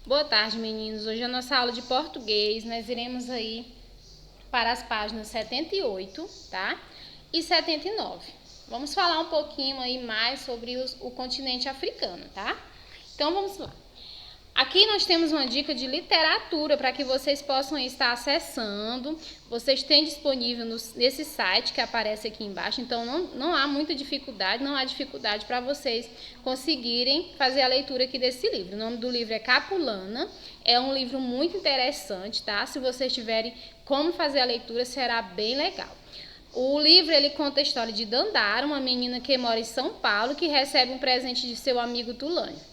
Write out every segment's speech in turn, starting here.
Boa tarde, meninos. Hoje é a nossa aula de português. Nós iremos aí para as páginas 78, tá? E 79. Vamos falar um pouquinho aí mais sobre o continente africano, tá? Então, vamos lá. Aqui nós temos uma dica de literatura para que vocês possam estar acessando. Vocês têm disponível nesse site que aparece aqui embaixo. Então, não há muita dificuldade, não há dificuldade para vocês conseguirem fazer a leitura aqui desse livro. O nome do livro é Capulana. É um livro muito interessante, tá? Se vocês tiverem como fazer a leitura, será bem legal. O livro ele conta a história de Dandara, uma menina que mora em São Paulo, que recebe um presente de seu amigo Tulane,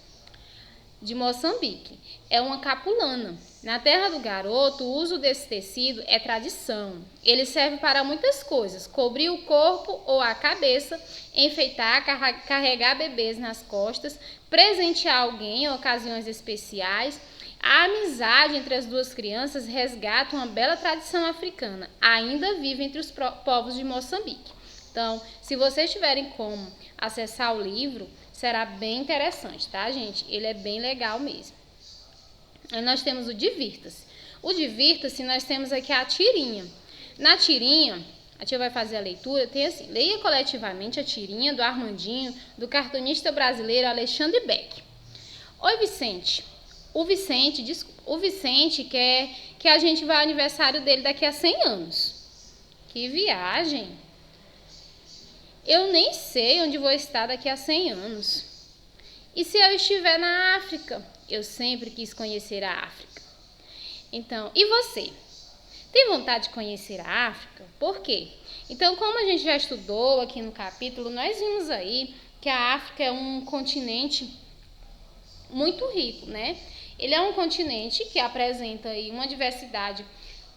de Moçambique. É uma capulana. Na terra do garoto, o uso desse tecido é tradição. Ele serve para muitas coisas: cobrir o corpo ou a cabeça, enfeitar, carregar bebês nas costas, presentear alguém em ocasiões especiais. A amizade entre as duas crianças resgata uma bela tradição africana, ainda vive entre os povos de Moçambique. Então, se vocês tiverem como acessar o livro, será bem interessante, tá, gente? Ele é bem legal mesmo. Aí nós temos o Divirta-se. O Divirta-se, nós temos aqui a tirinha. Na tirinha, a tia vai fazer a leitura, tem assim: leia coletivamente a tirinha do Armandinho, do cartunista brasileiro Alexandre Beck. Oi, Vicente. O Vicente quer que a gente vá ao aniversário dele daqui a 100 anos. Que viagem! Eu nem sei onde vou estar daqui a 100 anos. E se eu estiver na África? Eu sempre quis conhecer a África. Então, e você? Tem vontade de conhecer a África? Por quê? Então, como a gente já estudou aqui no capítulo, nós vimos aí que a África é um continente muito rico, né? Ele é um continente que apresenta aí uma diversidade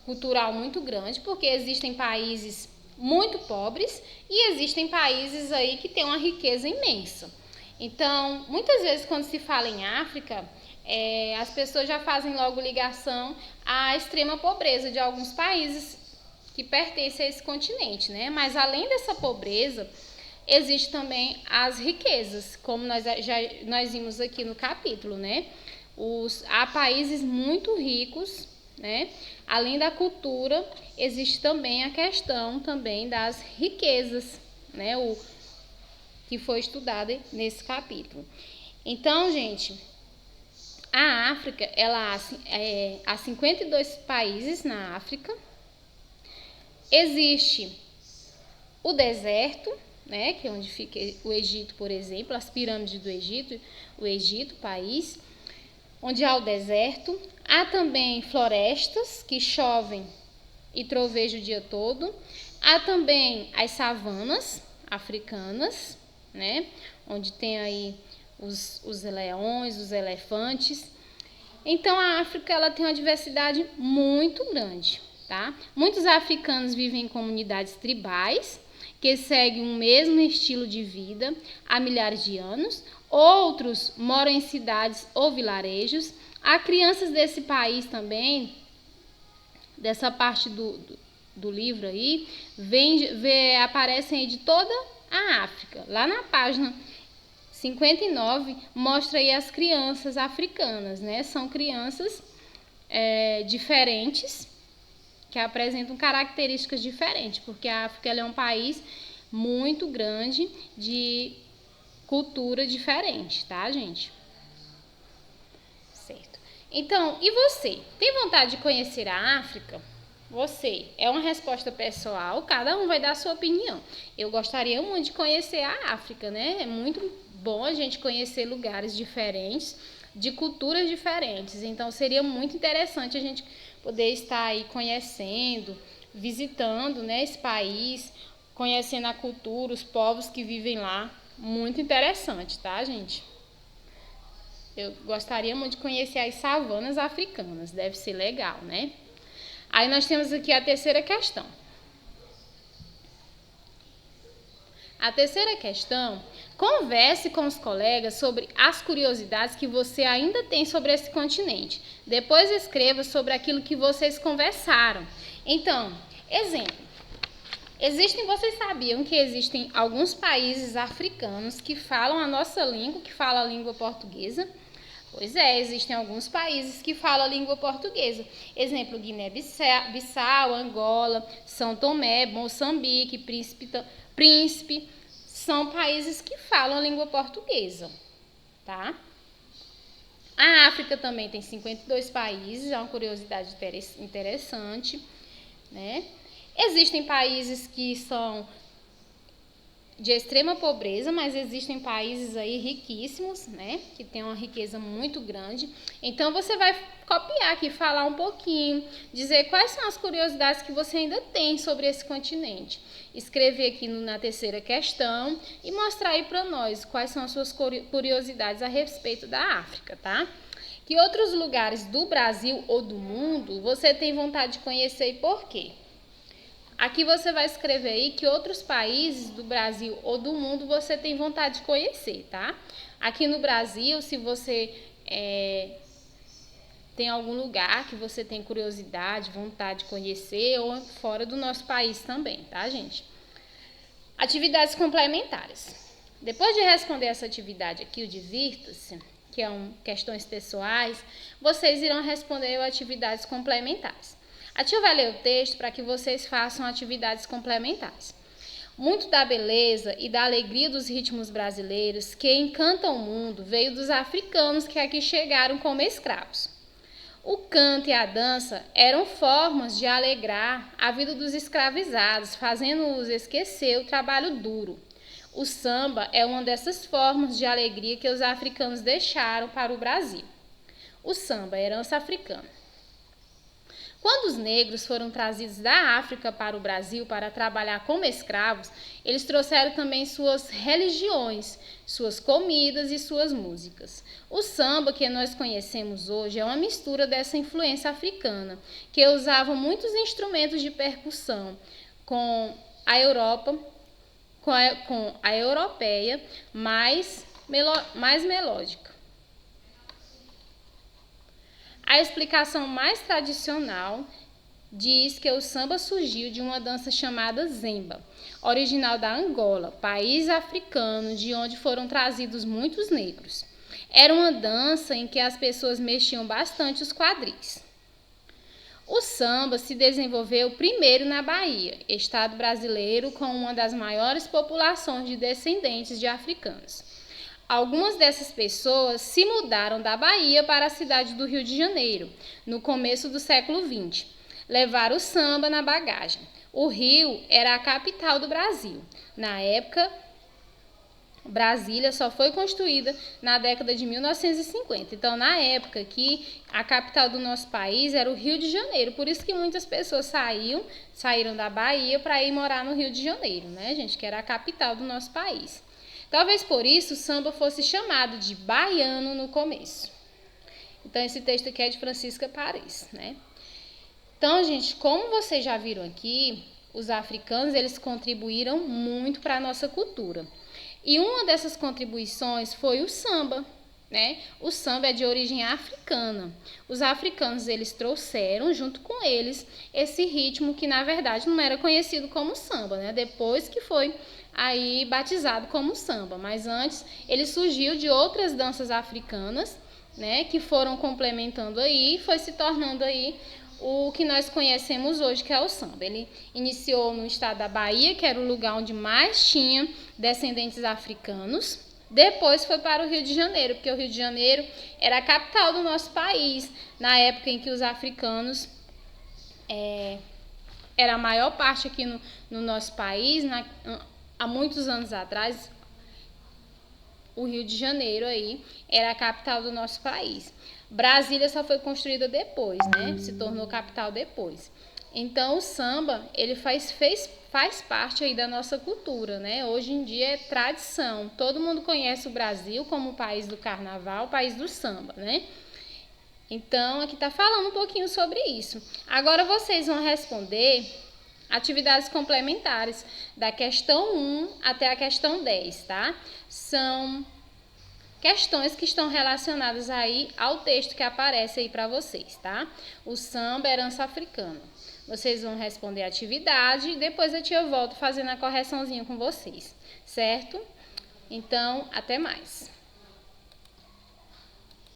cultural muito grande, porque existem países muito pobres e existem países aí que têm uma riqueza imensa. Então, muitas vezes quando se fala em África, as pessoas já fazem logo ligação à extrema pobreza de alguns países que pertencem a esse continente, né? Mas além dessa pobreza, existe também as riquezas, como nós vimos aqui no capítulo, né? Há países muito ricos, né? Além da cultura, existe também a questão também das riquezas, né? O que foi estudado nesse capítulo. Então, gente, a África, há 52 países na África. Existe o deserto, né? Que é onde fica o Egito, por exemplo, as pirâmides do Egito, o Egito, país onde há o deserto. Há também florestas que chovem e troveja o dia todo. Há também as savanas africanas, né? Onde tem aí os leões, os elefantes. Então a África ela tem uma diversidade muito grande, tá? Muitos africanos vivem em comunidades tribais que seguem o mesmo estilo de vida há milhares de anos. Outros moram em cidades ou vilarejos. Há crianças desse país também, dessa parte do livro aí, aparecem aí de toda a África. Lá na página 59, mostra aí as crianças africanas, né? São crianças diferentes, que apresentam características diferentes, porque a África ela é um país muito grande, de cultura diferente, tá, gente? Certo. Então, e você? Tem vontade de conhecer a África? Você, é uma resposta pessoal, cada um vai dar a sua opinião. Eu gostaria muito de conhecer a África, né? É muito bom a gente conhecer lugares diferentes, de culturas diferentes. Então, seria muito interessante a gente poder estar aí conhecendo, visitando, né, esse país, conhecendo a cultura, os povos que vivem lá. Muito interessante, tá, gente? Eu gostaria muito de conhecer as savanas africanas. Deve ser legal, né? Aí nós temos aqui a terceira questão. A terceira questão: converse com os colegas sobre as curiosidades que você ainda tem sobre esse continente. Depois escreva sobre aquilo que vocês conversaram. Então, exemplo. Vocês sabiam que existem alguns países africanos que falam a nossa língua, que falam a língua portuguesa? Pois é, existem alguns países que falam a língua portuguesa. Exemplo, Guiné-Bissau, Angola, São Tomé, Moçambique, Príncipe, são países que falam a língua portuguesa, tá? A África também tem 52 países, é uma curiosidade interessante, né? Existem países que são de extrema pobreza, mas existem países aí riquíssimos, né, que tem uma riqueza muito grande. Então você vai copiar aqui, falar um pouquinho, dizer quais são as curiosidades que você ainda tem sobre esse continente. Escrever aqui na terceira questão e mostrar aí para nós quais são as suas curiosidades a respeito da África, tá? Que outros lugares do Brasil ou do mundo você tem vontade de conhecer e por quê? Aqui você vai escrever aí que outros países do Brasil ou do mundo você tem vontade de conhecer, tá? Aqui no Brasil, se você tem algum lugar que você tem curiosidade, vontade de conhecer, ou fora do nosso país também, tá, gente? Atividades complementares. Depois de responder essa atividade aqui, o divirta-se, que é questões pessoais, vocês irão responder atividades complementares. A tia vai ler o texto para que vocês façam atividades complementares. Muito da beleza e da alegria dos ritmos brasileiros que encantam o mundo veio dos africanos que aqui chegaram como escravos. O canto e a dança eram formas de alegrar a vida dos escravizados, fazendo-os esquecer o trabalho duro. O samba é uma dessas formas de alegria que os africanos deixaram para o Brasil. O samba, herança africana. Quando os negros foram trazidos da África para o Brasil para trabalhar como escravos, eles trouxeram também suas religiões, suas comidas e suas músicas. O samba que nós conhecemos hoje é uma mistura dessa influência africana, que usava muitos instrumentos de percussão com a europeia mais melódica. A explicação mais tradicional diz que o samba surgiu de uma dança chamada Zemba, original da Angola, país africano de onde foram trazidos muitos negros. Era uma dança em que as pessoas mexiam bastante os quadris. O samba se desenvolveu primeiro na Bahia, estado brasileiro com uma das maiores populações de descendentes de africanos. Algumas dessas pessoas se mudaram da Bahia para a cidade do Rio de Janeiro, no começo do século XX. Levaram o samba na bagagem. O Rio era a capital do Brasil. Na época, Brasília só foi construída na década de 1950. Então, na época que a capital do nosso país era o Rio de Janeiro. Por isso que muitas pessoas saíram da Bahia para ir morar no Rio de Janeiro, né, gente? Que era a capital do nosso país. Talvez por isso o samba fosse chamado de baiano no começo. Então, esse texto aqui é de Francisca Paris, né? Então, gente, como vocês já viram aqui, os africanos, eles contribuíram muito para a nossa cultura. E uma dessas contribuições foi o samba, né? O samba é de origem africana. Os africanos, eles trouxeram, junto com eles, esse ritmo que, na verdade, não era conhecido como samba, né? Depois que foi aí batizado como samba, mas antes ele surgiu de outras danças africanas, né, que foram complementando aí e foi se tornando aí o que nós conhecemos hoje, que é o samba. Ele iniciou no estado da Bahia, que era o lugar onde mais tinha descendentes africanos. Depois foi para o Rio de Janeiro, porque o Rio de Janeiro era a capital do nosso país, na época em que os africanos era a maior parte aqui no nosso país. Há muitos anos atrás, o Rio de Janeiro aí era a capital do nosso país. Brasília só foi construída depois, né? Se tornou capital depois. Então, o samba, ele faz parte aí da nossa cultura, né? Hoje em dia é tradição. Todo mundo conhece o Brasil como o país do carnaval, o país do samba, né? Então, aqui está falando um pouquinho sobre isso. Agora, vocês vão responder atividades complementares da questão 1 até a questão 10, tá? São questões que estão relacionadas aí ao texto que aparece aí para vocês, tá? O samba, herança africana. Vocês vão responder a atividade e depois a tia volta fazendo a correçãozinha com vocês, certo? Então, até mais.